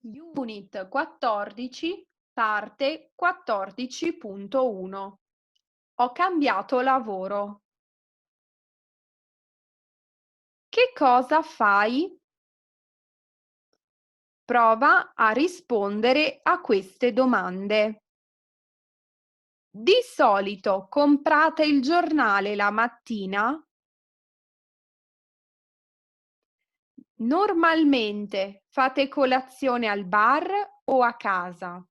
Unit 14, parte 14.1. Ho cambiato lavoro. Che cosa fai? Prova a rispondere a queste domande. Di solito comprate il giornale la mattina? Normalmente fate colazione al bar o a casa?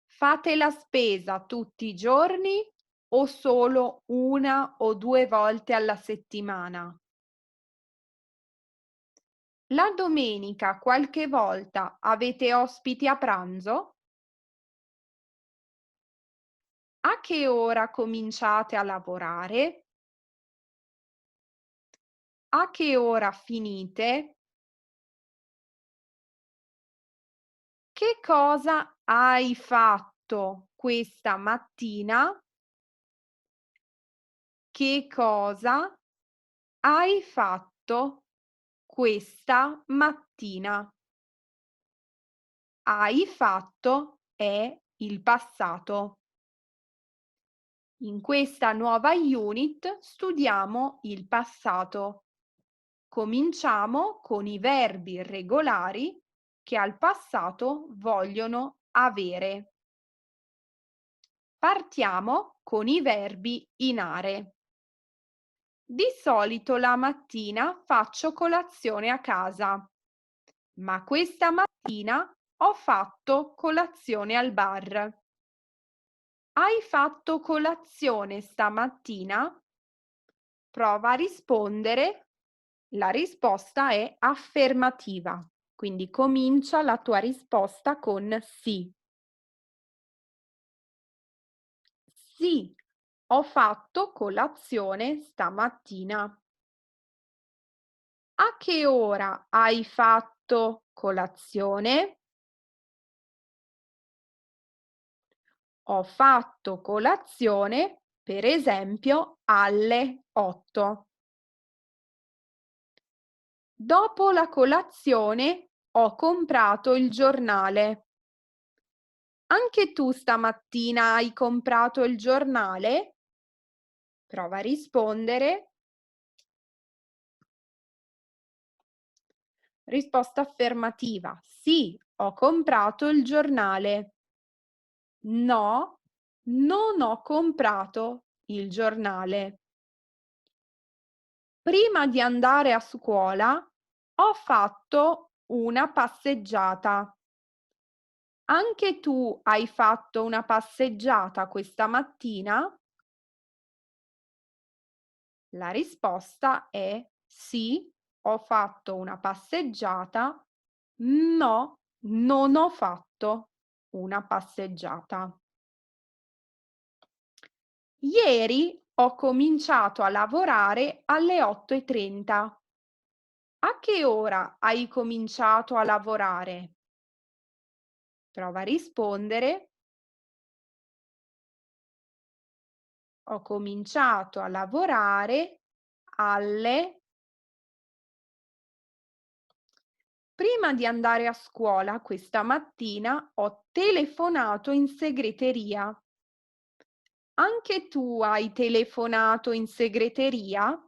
Fate la spesa tutti i giorni o solo 1 o 2 volte alla settimana? La domenica qualche volta avete ospiti a pranzo? A che ora cominciate a lavorare? A che ora finite? Che cosa hai fatto questa mattina? Che cosa hai fatto questa mattina? Hai fatto è il passato. In questa nuova unit studiamo il passato. Cominciamo con i verbi irregolari che al passato vogliono avere. Partiamo con i verbi in are. Di solito la mattina faccio colazione a casa, ma questa mattina ho fatto colazione al bar. Hai fatto colazione stamattina? Prova a rispondere. La risposta è affermativa, quindi comincia la tua risposta con sì. Sì, ho fatto colazione stamattina. A che ora hai fatto colazione? Ho fatto colazione, per esempio, alle 8. Dopo la colazione ho comprato il giornale. Anche tu stamattina hai comprato il giornale? Prova a rispondere. Risposta affermativa. Sì, ho comprato il giornale. No, non ho comprato il giornale. Prima di andare a scuola ho fatto una passeggiata. Anche tu hai fatto una passeggiata questa mattina? La risposta è sì, ho fatto una passeggiata. No, non ho fatto una passeggiata. Ieri ho cominciato a lavorare alle 8:30. A che ora hai cominciato a lavorare? Prova a rispondere. Ho cominciato a lavorare alle... Prima di andare a scuola questa mattina ho telefonato in segreteria. Anche tu hai telefonato in segreteria?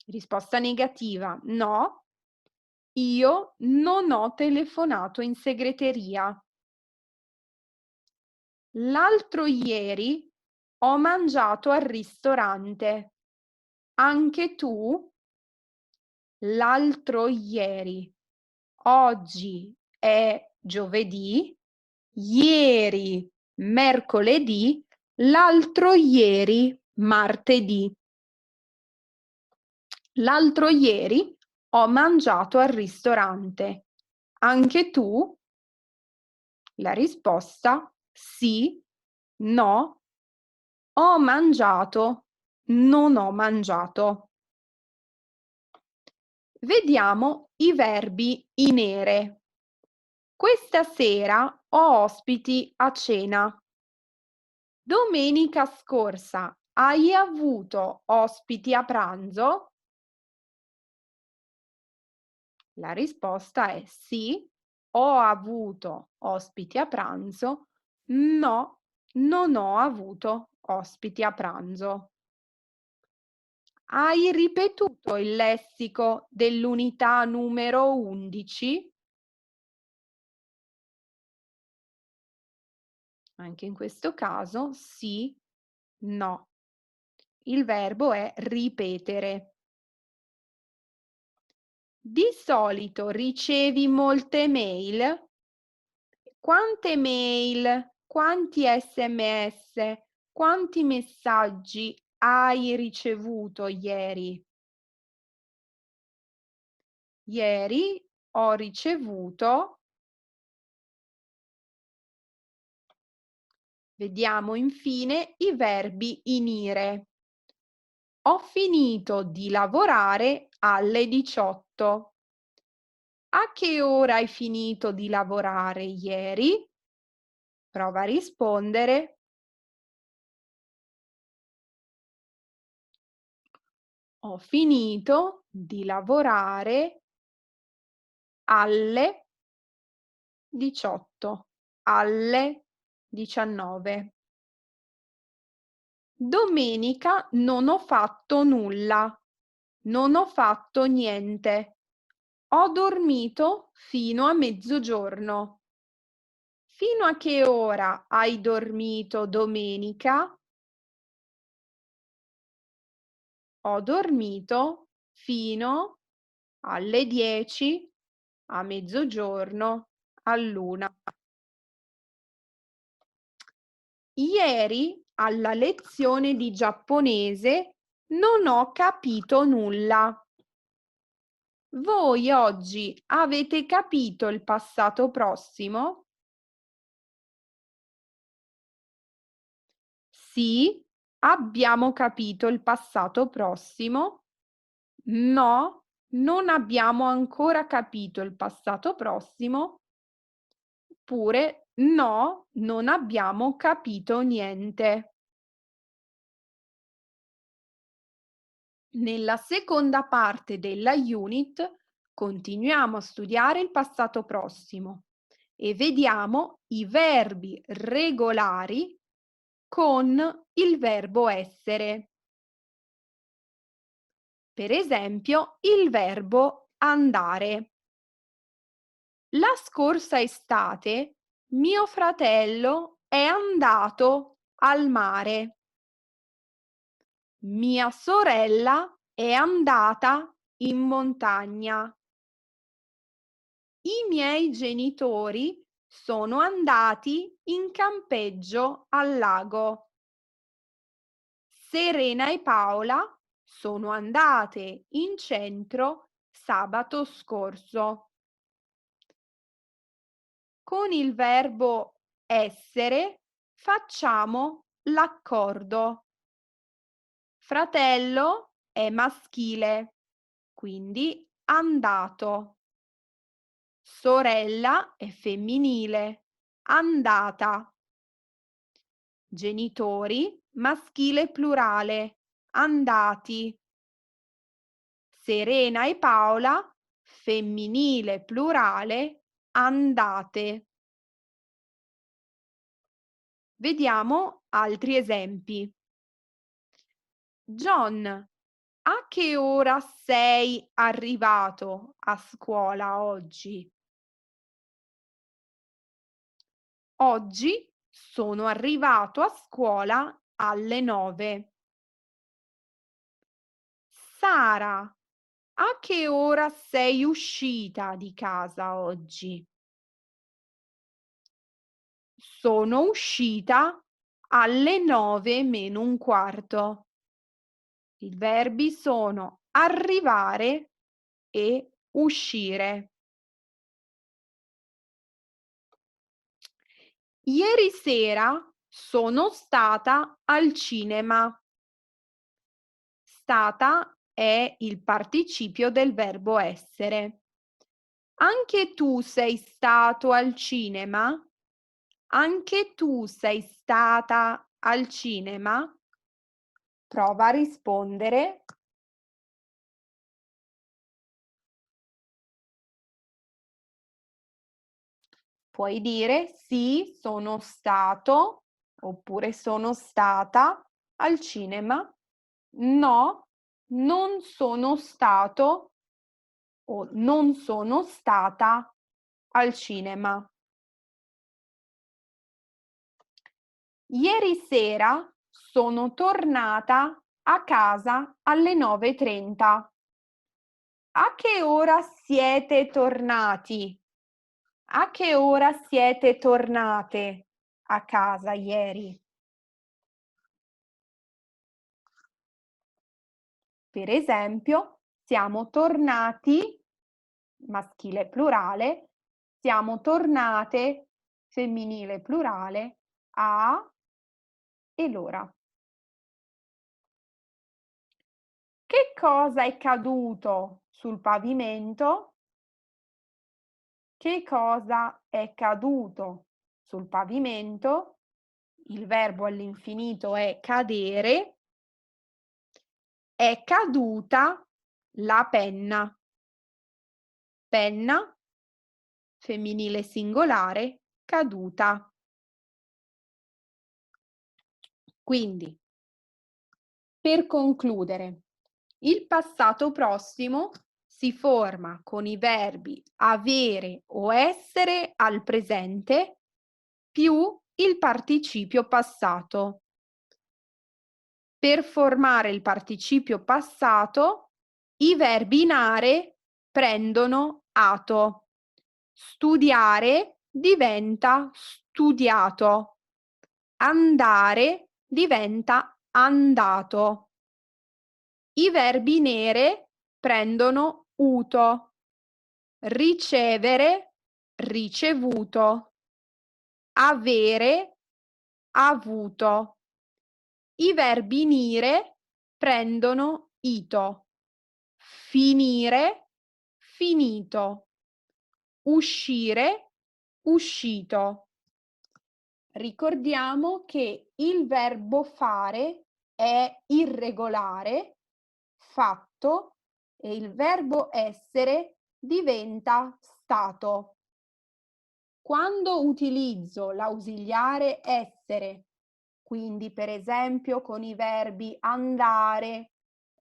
Risposta negativa. No, io non ho telefonato in segreteria. L'altro ieri ho mangiato al ristorante. Anche tu? L'altro ieri. Oggi è giovedì, ieri mercoledì, l'altro ieri martedì. L'altro ieri ho mangiato al ristorante. Anche tu? La risposta sì, no, ho mangiato, non ho mangiato. Vediamo i verbi in ere. Questa sera ho ospiti a cena. Domenica scorsa Hai avuto ospiti a pranzo? La risposta è sì, ho avuto ospiti a pranzo. No, non ho avuto ospiti a pranzo. Hai ripetuto il lessico dell'unità numero 11? Anche in questo caso sì, no. Il verbo è ripetere. Di solito ricevi molte mail? Quante mail, quanti SMS, quanti messaggi hai ricevuto ieri? Ieri ho ricevuto, vediamo infine i verbi in ire. Ho finito di lavorare alle 18. A che ora hai finito di lavorare ieri? Prova a rispondere. Ho finito di lavorare alle 18, alle 19. Domenica non ho fatto nulla, non ho fatto niente. Ho dormito fino a mezzogiorno. Fino a che ora hai dormito domenica? Ho dormito fino alle 10, a mezzogiorno, all'1. Ieri alla lezione di giapponese non ho capito nulla. Voi oggi avete capito il passato prossimo? Sì, abbiamo capito il passato prossimo. No, non abbiamo ancora capito il passato prossimo. Oppure no, non abbiamo capito niente. Nella seconda parte della unit continuiamo a studiare il passato prossimo e vediamo i verbi regolari con il verbo essere. Per esempio, il verbo andare. La scorsa estate mio fratello è andato al mare. Mia sorella è andata in montagna. I miei genitori sono andati in campeggio al lago. Serena e Paola sono andate in centro sabato scorso. Con il verbo essere facciamo l'accordo. Fratello è maschile, quindi andato. Sorella è femminile, andata. Genitori, maschile plurale, andati. Serena e Paola, femminile plurale, andate. Vediamo altri esempi. John, a che ora sei arrivato a scuola oggi? Oggi sono arrivato a scuola alle 9. Sara, a che ora sei uscita di casa oggi? Sono uscita alle 9 meno un quarto. I verbi sono arrivare e uscire. Ieri sera sono stata al cinema. Stata è il participio del verbo essere. Anche tu sei stato al cinema? Anche tu sei stata al cinema? Prova a rispondere. Puoi dire sì, sono stato oppure sono stata al cinema. No, non sono stato o non sono stata al cinema. Ieri sera sono tornata a casa alle 9:30. A che ora siete tornati? A che ora siete tornate a casa ieri? Per esempio, siamo tornati, maschile plurale, siamo tornate, femminile plurale, a e l'ora. Che cosa è caduto sul pavimento? Che cosa è caduto sul pavimento? Il verbo all'infinito è cadere. È caduta la penna. Penna, femminile singolare, caduta. Quindi, per concludere, il passato prossimo si forma con i verbi avere o essere al presente più il participio passato. Per formare il participio passato, i verbi in are prendono ato. Studiare diventa studiato. Andare diventa andato. I verbi nere prendono uto. Ricevere, ricevuto. Avere, avuto. I verbi nire prendono ito. Finire, finito. Uscire, uscito. Ricordiamo che il verbo fare è irregolare, fatto, e il verbo essere diventa stato. Quando utilizzo l'ausiliare essere, quindi per esempio con i verbi andare,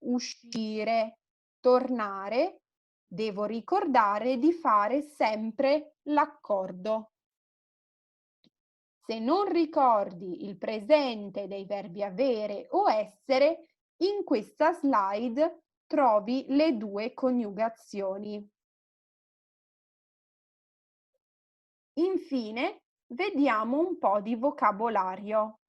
uscire, tornare, devo ricordare di fare sempre l'accordo. Se non ricordi il presente dei verbi avere o essere, in questa slide trovi le due coniugazioni. Infine, vediamo un po' di vocabolario.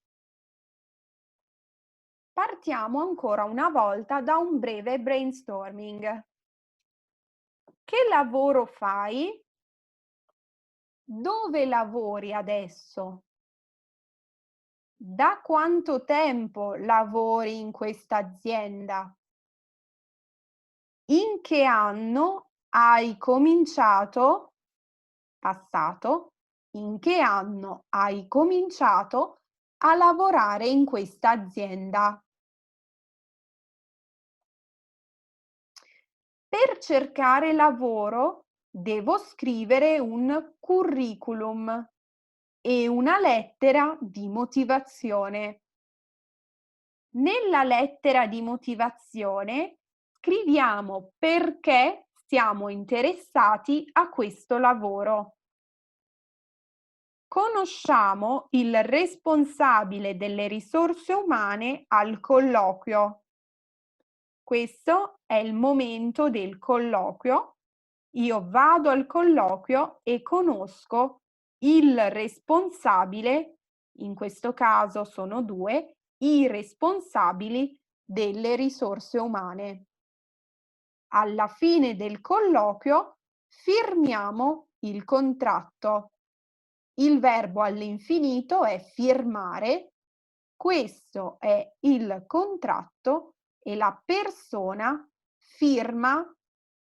Partiamo ancora una volta da un breve brainstorming. Che lavoro fai? Dove lavori adesso? Da quanto tempo lavori in questa azienda? In che anno hai cominciato? Passato. In che anno hai cominciato a lavorare in questa azienda? Per cercare lavoro devo scrivere un curriculum e una lettera di motivazione. Nella lettera di motivazione scriviamo perché siamo interessati a questo lavoro. Conosciamo il responsabile delle risorse umane al colloquio. Questo è il momento del colloquio. Io vado al colloquio e conosco il responsabile, in questo caso sono due, i responsabili delle risorse umane. Alla fine del colloquio firmiamo il contratto. Il verbo all'infinito è firmare. Questo è il contratto e la persona firma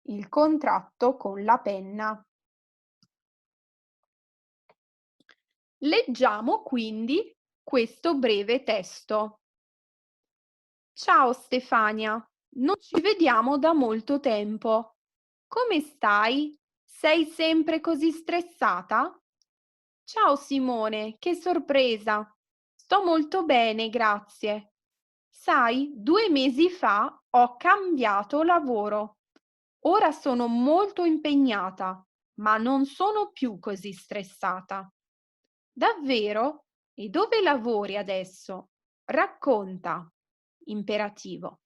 il contratto con la penna. Leggiamo quindi questo breve testo. Ciao Stefania, non ci vediamo da molto tempo. Come stai? Sei sempre così stressata? Ciao Simone, che sorpresa! Sto molto bene, grazie. Sai, 2 mesi fa ho cambiato lavoro. Ora sono molto impegnata, ma non sono più così stressata. Davvero? E dove lavori adesso? Racconta. Imperativo.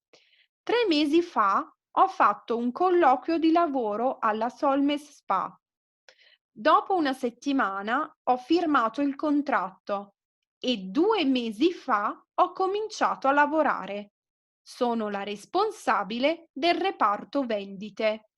3 mesi fa ho fatto un colloquio di lavoro alla Solmes Spa. Dopo una settimana ho firmato il contratto e 2 mesi fa ho cominciato a lavorare. Sono la responsabile del reparto vendite.